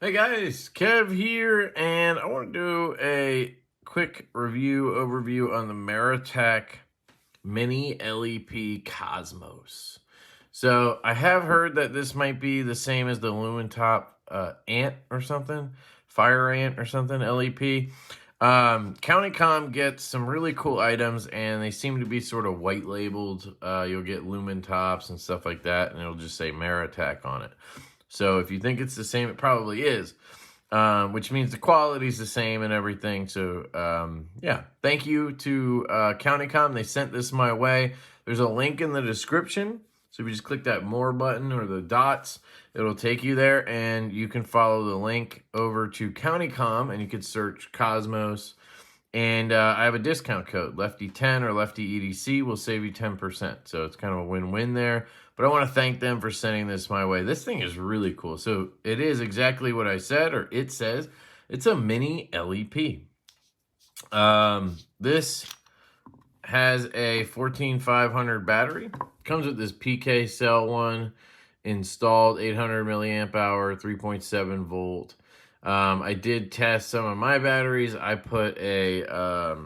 Hey guys, Kev here, and I want to do a quick overview on the Maratac Mini LEP Cosmos. So I have heard that this might be the same as the Lumentop Ant or something, Fire Ant or something, LEP. CountyCom gets some really cool items, and they seem to be sort of white labeled. You'll get Lumentops and stuff like that, and it'll just say Maratac on it. So if you think it's the same, it probably is, which means the quality's the same and everything. So, yeah, thank you to CountyCom. They sent this my way. There's a link in the description. So if you just click that more button or the dots, it'll take you there, and you can follow the link over to CountyCom, and you can search Cosmos. And I have a discount code, Lefty10 or LeftyEDC will save you 10%. So it's kind of a win-win there. But I want to thank them for sending this my way. This thing is really cool. So it is exactly what I said, or it says. It's a mini LEP. This has a 14500 battery. Comes with this PK cell one installed, 800 milliamp hour, 3.7 volt. I did test some of my batteries. I put a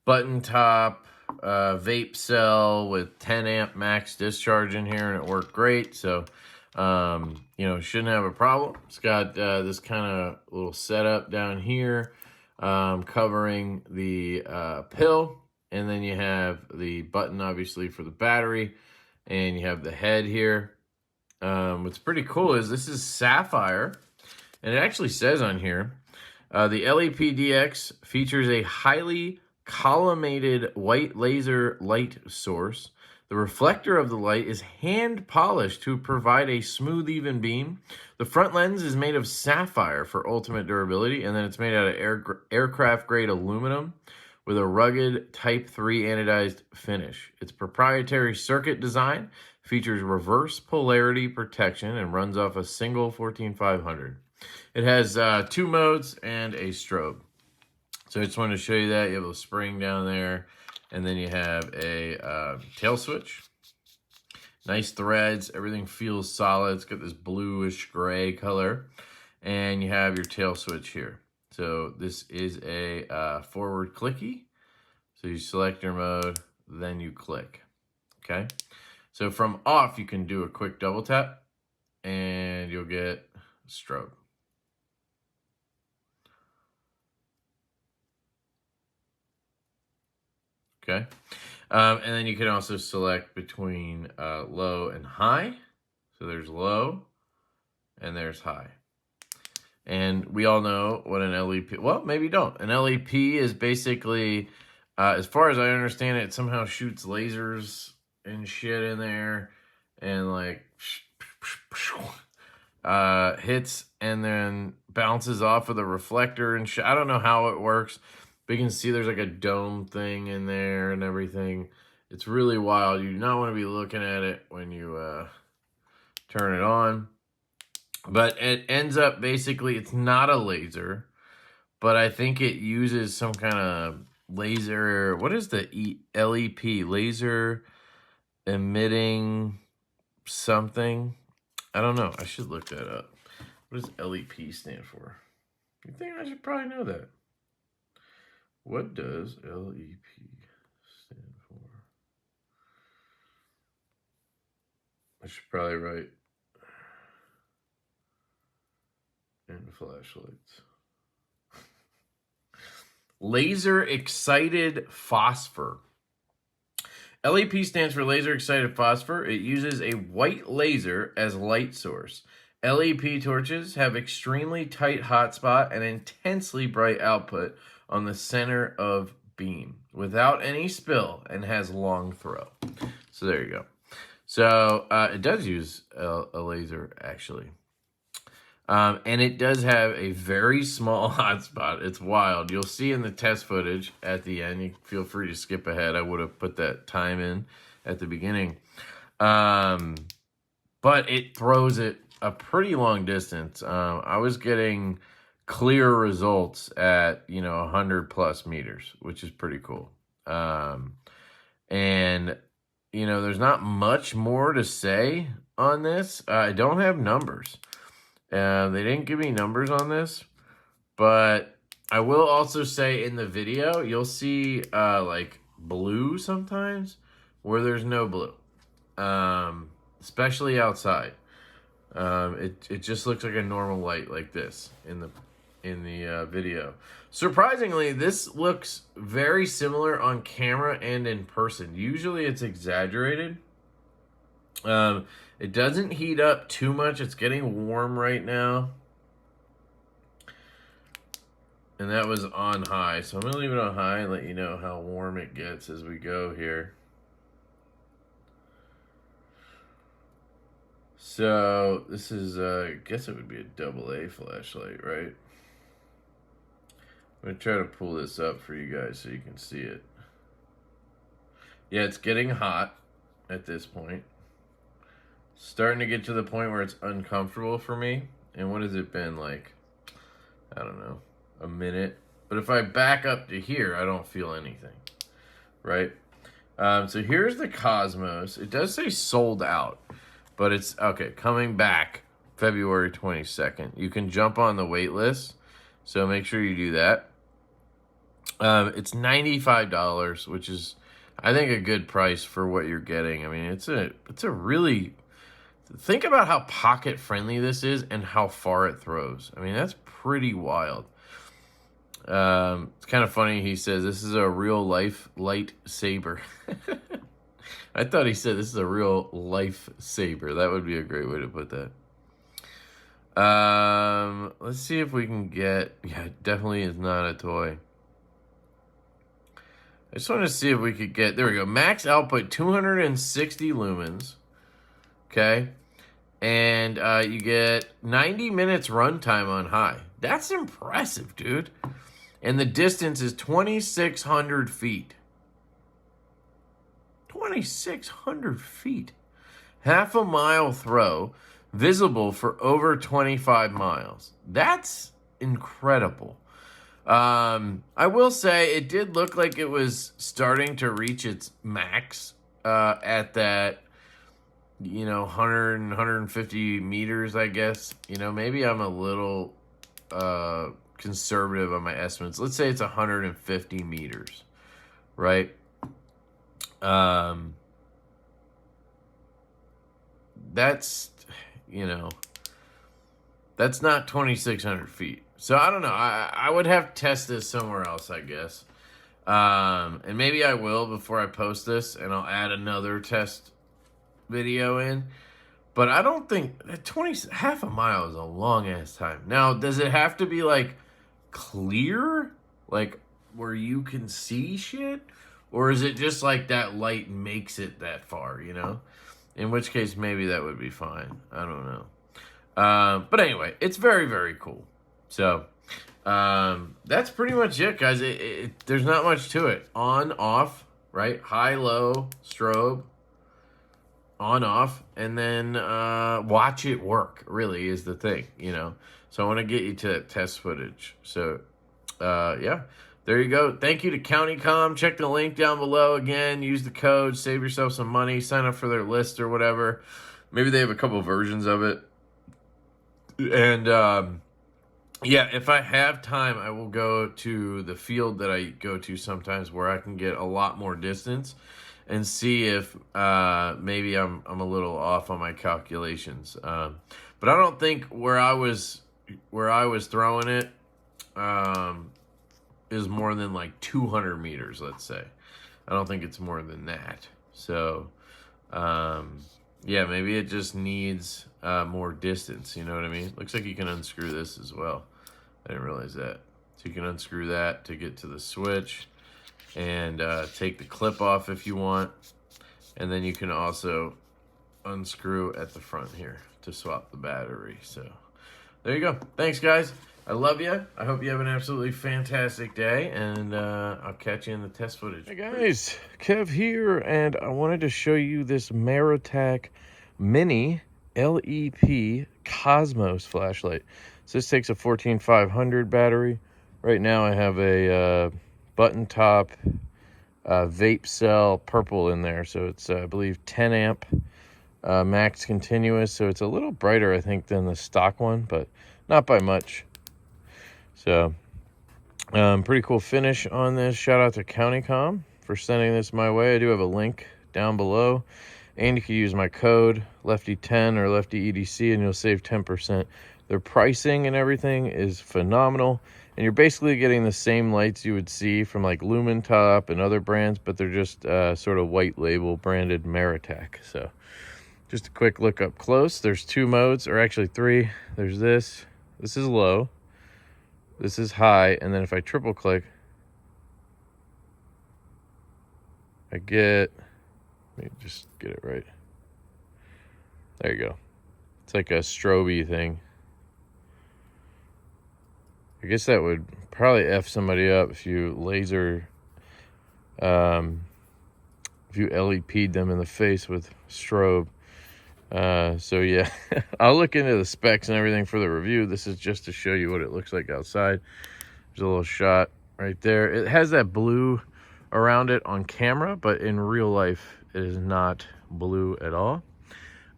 button top vape cell with 10 amp max discharge in here, and it worked great. So, you know, shouldn't have a problem. It's got this kind of little setup down here covering the pill. And then you have the button, obviously, for the battery. And you have the head here. What's pretty cool is this is sapphire. And it actually says on here, the LEPDX features a highly collimated white laser light source. The reflector of the light is hand polished to provide a smooth, even beam. The front lens is made of sapphire for ultimate durability, and then it's made out of aircraft-grade aluminum with a rugged Type 3 anodized finish. Its proprietary circuit design features reverse polarity protection and runs off a single 14500. It has 2 modes and a strobe. So I just wanted to show you that. You have a spring down there, and then you have a tail switch. Nice threads. Everything feels solid. It's got this bluish gray color. And you have your tail switch here. So this is a forward clicky. So you select your mode, then you click. Okay. So from off, you can do a quick double tap, and you'll get strobe. Okay. And then you can also select between low and high. So there's low and there's high. And we all know what an LEP, well, maybe you don't. An LEP is basically, as far as I understand it, somehow shoots lasers and shit in there and like hits and then bounces off of the reflector and shit. I don't know how it works. But you can see there's like a dome thing in there and everything. It's really wild. You do not want to be looking at it when you turn it on. But it ends up basically, it's not a laser, but I think it uses some kind of laser. What is the LEP? Laser emitting something? I don't know. I should look that up. What does LEP stand for? You think I should probably know that. What does LEP stand for? I should probably write in flashlights. Laser excited phosphor. LEP stands for laser excited phosphor. It uses a white laser as light source. LEP torches have extremely tight hotspot and intensely bright output on the center of beam without any spill and has long throw. So there you go. So it does use a laser actually. And it does have a very small hotspot. It's wild. You'll see in the test footage at the end. You feel free to skip ahead. I would have put that time in at the beginning. But it throws it a pretty long distance. I was getting clear results at, 100 plus meters, which is pretty cool. And, there's not much more to say on this. I don't have numbers. They didn't give me numbers on this, but I will also say in the video, you'll see like blue sometimes where there's no blue, especially outside. It just looks like a normal light like this in the video. Surprisingly, this looks very similar on camera and in person. Usually it's exaggerated. It doesn't heat up too much. It's getting warm right now. And that was on high. So I'm going to leave it on high and let you know how warm it gets as we go here. So this is, I guess it would be a AA flashlight, right? I'm going to try to pull this up for you guys so you can see it. Yeah, it's getting hot at this point. Starting to get to the point where it's uncomfortable for me. And what has it been like? I don't know, a minute. But if I back up to here, I don't feel anything, right? So here's the Cosmos. It does say sold out, but it's, okay, coming back February 22nd. You can jump on the wait list, so make sure you do that. It's $95, which is, I think, a good price for what you're getting. I mean, it's a really... Think about how pocket friendly this is and how far it throws. I mean, that's pretty wild. It's kind of funny. He says this is a real life lightsaber. I thought he said this is a real life saber. That would be a great way to put that. Let's see if we can get, yeah, it definitely is not a toy. I just want to see if we could get, there we go. Max output 260 lumens. Okay. And you get 90 minutes runtime on high. That's impressive, dude. And the distance is 2,600 feet. 2,600 feet. Half a mile throw, visible for over 25 miles. That's incredible. I will say it did look like it was starting to reach its max at that, you know, 100 and 150 meters, I guess. You know, maybe I'm a little conservative on my estimates. Let's say it's 150 meters, right? That's, you know, that's not 2,600 feet. So I don't know. I would have to test this somewhere else, I guess. And maybe I will before I post this, and I'll add another test video in. But I don't think half a mile is a long ass time. Now, does it have to be like clear, like where you can see shit, or is it just like that light makes it that far, you know? In which case maybe that would be fine. I don't know. But anyway, it's very, very cool. So that's pretty much it, guys. There's not much to it. On, off, right? High, low, strobe, on, off, and then watch it work, really, is the thing, you know? So I want to get you to that test footage. So, yeah, there you go. Thank you to CountyCom. Check the link down below. Again, use the code, save yourself some money, sign up for their list or whatever. Maybe they have a couple versions of it. And, yeah, if I have time, I will go to the field that I go to sometimes where I can get a lot more distance and see if maybe I'm a little off on my calculations. But I don't think where I was throwing it is more than like 200 meters, let's say. I don't think it's more than that. So, yeah, maybe it just needs more distance, you know what I mean? Looks like you can unscrew this as well. I didn't realize that. So you can unscrew that to get to the switch and take the clip off if you want. And then you can also unscrew at the front here to swap the battery. So there you go. Thanks, guys. I love you. I hope you have an absolutely fantastic day, and I'll catch you in the test footage. Hey guys, Kev here, and I wanted to show you this Maratac Mini LEP Cosmos flashlight. So this takes a 14500 battery. Right now I have a button top vape cell purple in there, so it's I believe 10 amp max continuous, so it's a little brighter, I think, than the stock one, but not by much. So pretty cool finish on this. Shout out to CountyCom for sending this my way. I do have a link down below, and you can use my code LeftyEDC or LeftyEDC and you'll save 10%. Their pricing and everything is phenomenal, and you're basically getting the same lights you would see from like Lumen Top and other brands, but they're just sort of white label branded Maratac. So just a quick look up close. There's 2 modes, or actually 3. There's this is low, this is high, and then if I triple click, I get, let me just get it right. There you go. It's like a strobe thing. I guess that would probably F somebody up if you laser, if you LEP'd them in the face with strobe. So yeah, I'll look into the specs and everything for the review. This is just to show you what it looks like outside. There's a little shot right there. It has that blue around it on camera, but in real life it is not blue at all.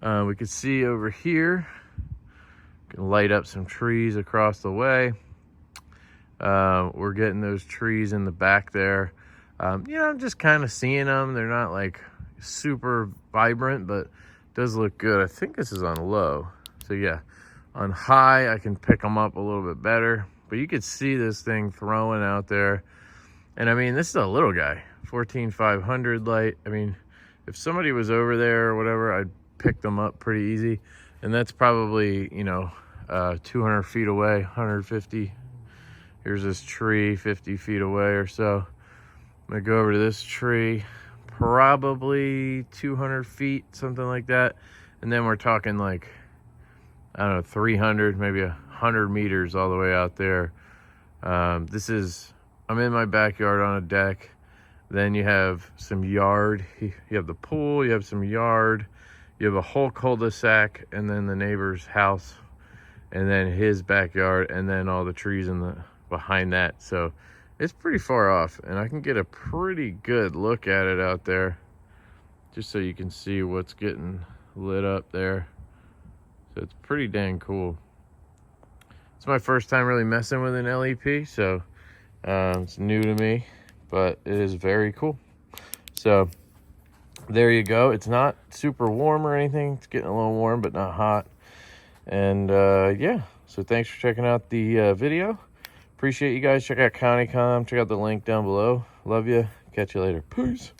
We can see over here, can light up some trees across the way. We're getting those trees in the back there. You know, I'm just kind of seeing them. They're not like super vibrant, but it does look good. I think this is on low. So yeah, on high, I can pick them up a little bit better, but you could see this thing throwing out there. And I mean, this is a little guy, 14,500 light. I mean, if somebody was over there or whatever, I'd pick them up pretty easy. And that's probably, you know, 200 feet away, 150. Here's this tree 50 feet away or so. I'm gonna go over to this tree, probably 200 feet, something like that. And then we're talking like, I don't know, 300, maybe 100 meters all the way out there. I'm in my backyard on a deck. Then you have some yard. You have the pool, you have some yard, you have a whole cul-de-sac, and then the neighbor's house, and then his backyard, and then all the trees in the behind that. So it's pretty far off, and I can get a pretty good look at it out there, just so you can see what's getting lit up there. So it's pretty dang cool. It's my first time really messing with an LEP, so it's new to me, but it is very cool. So there you go. It's not super warm or anything. It's getting a little warm, but not hot. And yeah, so thanks for checking out the video. Appreciate you guys. Check out CountyCom. Check out the link down below. Love you. Catch you later. Peace.